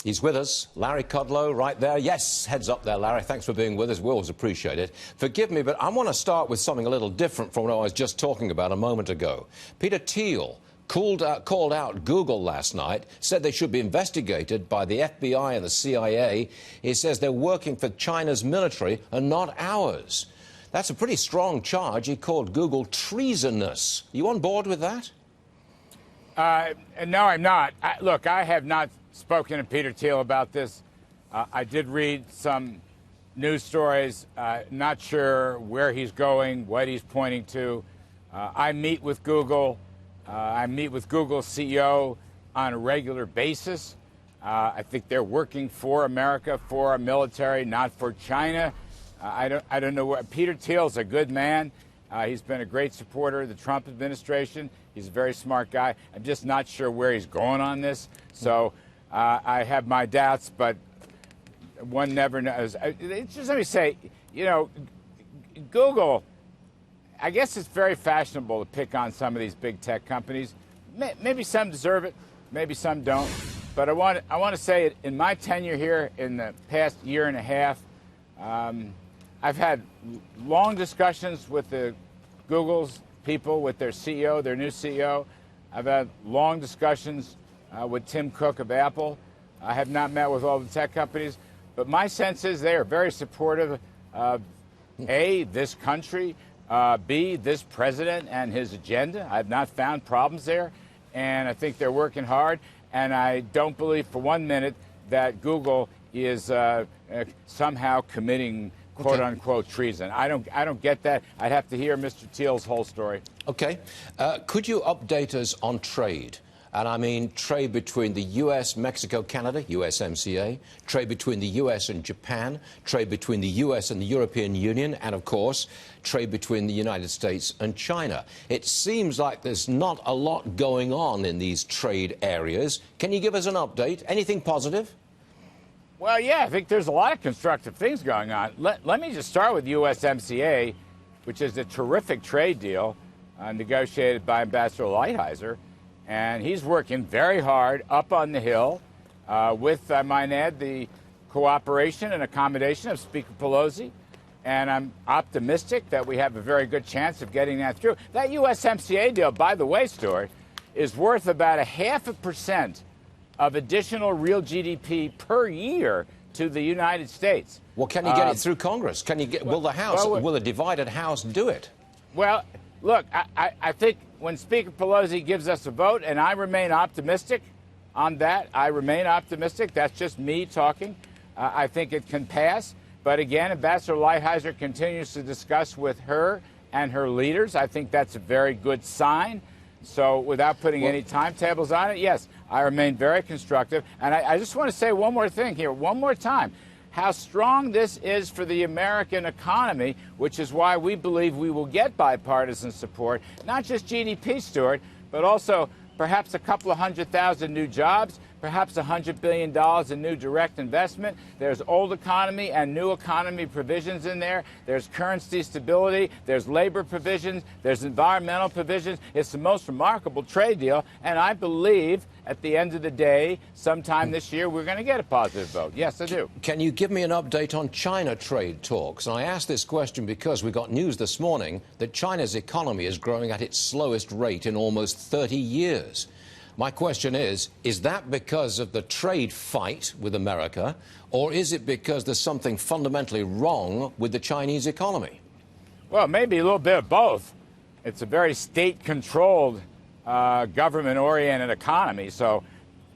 He's with us, Larry Kudlow, right there. Yes, heads up there, Larry. Thanks for being with us. We always appreciate it. Forgive me, but I want to start with something a little different from what I was just talking about a moment ago. Peter Thiel called out Google last night, said they should be investigated by the FBI and the CIA. He says they're working for China's military and not ours. That's a pretty strong charge. He called Google treasonous. You on board with that? No, I'm not. Look, I have not spoken to Peter Thiel about this. I did read some news stories. Not sure where he's going, what he's pointing to. I meet with Google. I meet with Google's CEO on a regular basis. I think they're working for America, for our military, not for China. I don't know what. Peter Thiel's a good man. He's been a great supporter of the Trump administration. He's a very smart guy. I'm just not sure where he's going on this. So I have my doubts, but one never knows. Just let me say, you know, Google, I guess it's very fashionable to pick on some of these big tech companies. Maybe some deserve it, maybe some don't. But I want to say, in my tenure here in the past year and a half, I've had long discussions with the Google's people, with their CEO, their new CEO. I've had long discussions with Tim Cook of Apple. I have not met with all the tech companies, but my sense is they are very supportive of, A, this country, B, this president and his agenda. I've not found problems there, and I think they're working hard, and I don't believe for 1 minute that Google is somehow committing quote-unquote treason. I don't get that. I'd have to hear Mr. Thiel's whole story. Okay. Could you update us on trade? And I mean trade between the U.S., Mexico, Canada, USMCA, trade between the U.S. and Japan, trade between the U.S. and the European Union, and, of course, trade between the United States and China. It seems like there's not a lot going on in these trade areas. Can you give us an update? Anything positive? Well, yeah, I think there's a lot of constructive things going on. Let me just start with USMCA, which is a terrific trade deal negotiated by Ambassador Lighthizer. And he's working very hard up on the Hill with, I might add, the cooperation and accommodation of Speaker Pelosi. And I'm optimistic that we have a very good chance of getting that through. That USMCA deal, by the way, Stuart, is worth about 0.5% of additional real GDP per year to the United States. Well, can you get it through Congress? Can you get? Will the House? Will a divided House do it? Well, look, I think when Speaker Pelosi gives us a vote, and I remain optimistic on that, I remain optimistic. That's just me talking. I think it can pass. But again, Ambassador Lighthizer continues to discuss with her and her leaders. I think that's a very good sign. So without putting any timetables on it, yes, I remain very constructive. And I just want to say one more thing here, one more time, how strong this is for the American economy, which is why we believe we will get bipartisan support, not just GDP, Stuart, but also perhaps a couple of 100,000 new jobs, perhaps $100 billion in new direct investment. There's old economy and new economy provisions in there. There's currency stability. There's labor provisions. There's environmental provisions. It's the most remarkable trade deal. And I believe at the end of the day, sometime this year, we're going to get a positive vote. Yes, I do. Can you give me an update on China trade talks? And I ask this question because we got news this morning that China's economy is growing at its slowest rate in almost 30 years. My question is that because of the trade fight with America, or is it because there's something fundamentally wrong with the Chinese economy? Well, maybe a little bit of both. It's a very state-controlled, government-oriented economy. So,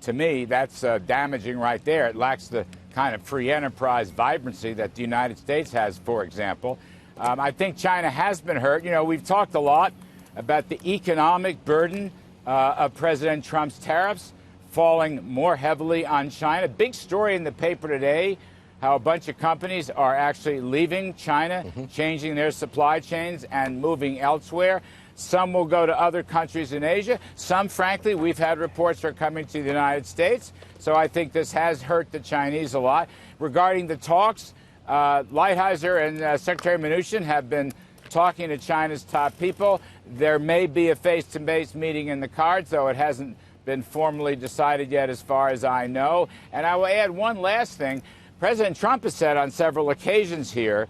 to me, that's damaging right there. It lacks the kind of free enterprise vibrancy that the United States has, for example. I think China has been hurt. You know, we've talked a lot about the economic burden of President Trump's tariffs falling more heavily on China. Big story in the paper today, how a bunch of companies are actually leaving China, changing their supply chains and moving elsewhere. Some will go to other countries in Asia. Some, frankly, we've had reports are coming to the United States. So I think this has hurt the Chinese a lot. Regarding the talks, Lighthizer and Secretary Mnuchin have been talking to China's top people. There may be a face-to-face meeting in the cards, though it hasn't been formally decided yet, as far as I know. And I will add one last thing. President Trump has said on several occasions here,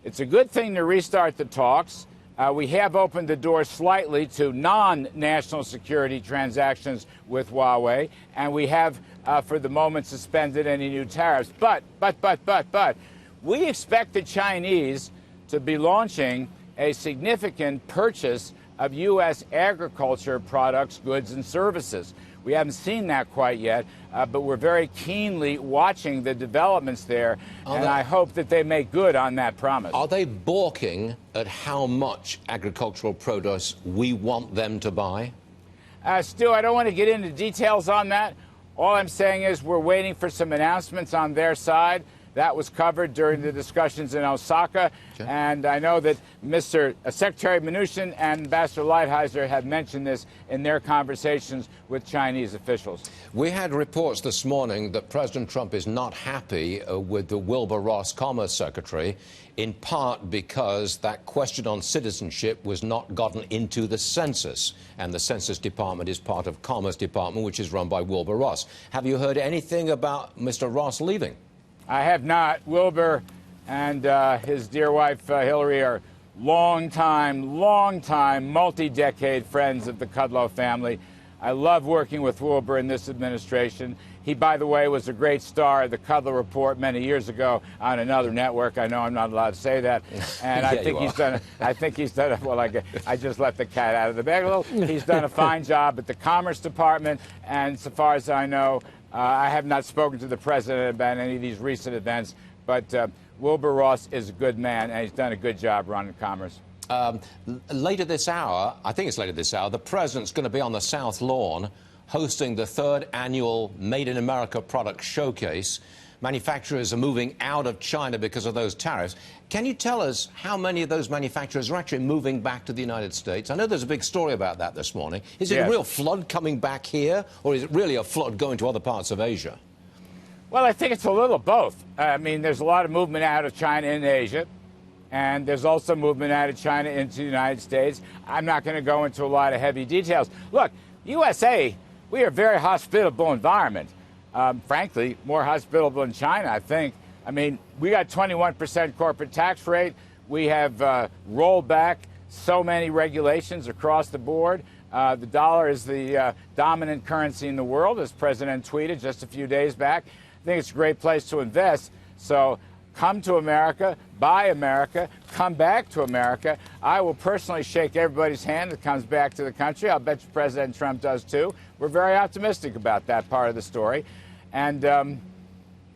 it's a good thing to restart the talks. We have opened the door slightly to non-national security transactions with Huawei, and we have, for the moment, suspended any new tariffs. But, we expect the Chinese to be launching a significant purchase of U.S. agriculture products, goods, and services. We haven't seen that quite yet, but we're very keenly watching the developments there, and I hope that they make good on that promise. Are they balking at how much agricultural produce we want them to buy? Stu, I don't want to get into details on that. All I'm saying is we're waiting for some announcements on their side. That was covered during the discussions in Osaka, and I know that Mr. Secretary Mnuchin and Ambassador Lighthizer have mentioned this in their conversations with Chinese officials. We had reports this morning that President Trump is not happy with the Wilbur Ross Commerce Secretary, in part because that question on citizenship was not gotten into the census, and the Census Department is part of Commerce Department, which is run by Wilbur Ross. Have you heard anything about Mr. Ross leaving? I have not. Wilbur and his dear wife, Hillary, are long-time, multi-decade friends of the Kudlow family. I love working with Wilbur in this administration. He, by the way, was a great star of the Kudlow Report many years ago on another network. I know I'm not allowed to say that. And I think he's done well, I just let the cat out of the bag a little. He's done a fine job at the Commerce Department, and so far as I know, I have not spoken to the president about any of these recent events, but Wilbur Ross is a good man, and he's done a good job running Commerce. Later this hour, I think it's later this hour, the president's going to be on the South Lawn hosting the 3rd annual Made in America product showcase. Manufacturers are moving out of China because of those tariffs. Can you tell us how many of those manufacturers are actually moving back to the United States? I know there's a big story about that this morning. Is it a real flood coming back here, or is it really a flood going to other parts of Asia? Well, I think it's a little both. I mean, there's a lot of movement out of China into Asia, and there's also movement out of China into the United States. I'm not going to go into a lot of heavy details. Look, USA, we are a very hospitable environment. Frankly, more hospitable than China, I think. I mean, we got 21% corporate tax rate. We have rolled back so many regulations across the board. The dollar is the dominant currency in the world, as President tweeted just a few days back. I think it's a great place to invest. So come to America, buy America, come back to America. I will personally shake everybody's hand that comes back to the country. I'll bet you President Trump does too. We're very optimistic about that part of the story. And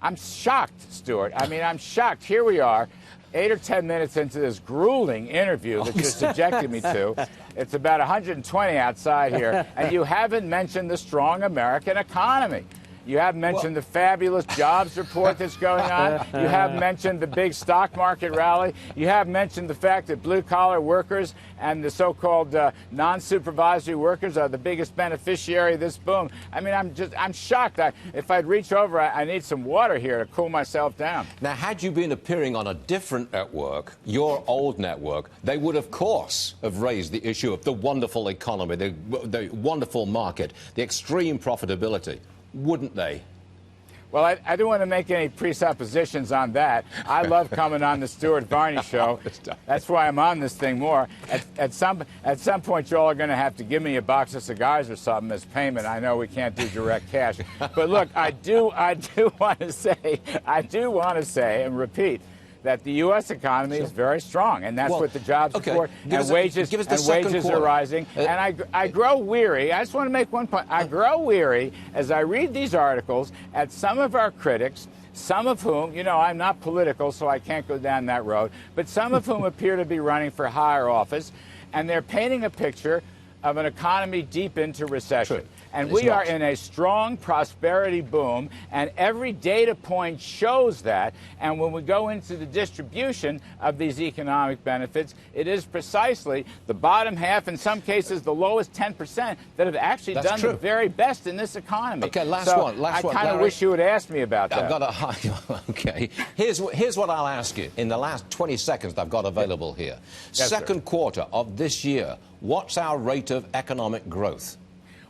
I'm shocked, Stuart. I mean, I'm shocked. Here we are, 8 or 10 minutes into this grueling interview that you subjected me to. It's about 120 outside here, and you haven't mentioned the strong American economy. You haven't mentioned the fabulous jobs report that's going on. You haven't mentioned the big stock market rally. You haven't mentioned the fact that blue-collar workers and the so-called non-supervisory workers are the biggest beneficiary of this boom. I mean, I'm shocked. If I'd reach over, I need some water here to cool myself down. Now, had you been appearing on a different network, your old network, they would, of course, have raised the issue of the wonderful economy, the wonderful market, the extreme profitability. Wouldn't they? Well, I don't want to make any presuppositions on that. I love coming on the Stuart Varney show. That's why I'm on this thing more. At some point, you all are going to have to give me a box of cigars or something as payment. I know we can't do direct cash, but look, I do want to say and repeat that the U.S. economy is very strong, and that's what the jobs report, and wages are rising. And I grow weary. I just want to make one point. I grow weary as I read these articles at some of our critics, some of whom, you know, I'm not political, so I can't go down that road, but some of whom appear to be running for higher office, and they're painting a picture of an economy deep into recession. True. And we are in a strong prosperity boom, and every data point shows that. And when we go into the distribution of these economic benefits, it is precisely the bottom half, in some cases the lowest 10%, that have actually done the very best in this economy. Okay, last one. I kind of wish you would ask me about that. Okay. Here's what I'll ask you in the last 20 seconds that I've got available here. Yes, Second quarter of this year, what's our rate of economic growth?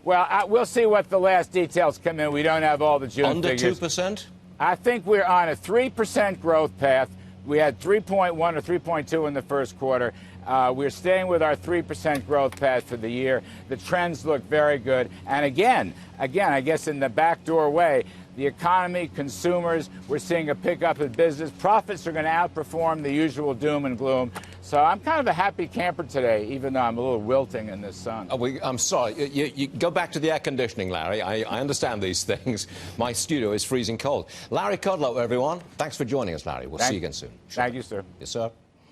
Well, we'll see what the last details come in. We don't have all the June Under figures. 2%? I think we're on a 3% growth path. We had 3.1 or 3.2 in the first quarter. We're staying with our 3% growth path for the year. The trends look very good. And again, I guess in the backdoor way, the economy, consumers, we're seeing a pickup in business. Profits are going to outperform the usual doom and gloom. So I'm kind of a happy camper today, even though I'm a little wilting in this sun. I'm sorry. You go back to the air conditioning, Larry. I understand these things. My studio is freezing cold. Larry Kudlow, everyone. Thanks for joining us, Larry. We'll see you again soon. Thank you, sir. Yes, sir.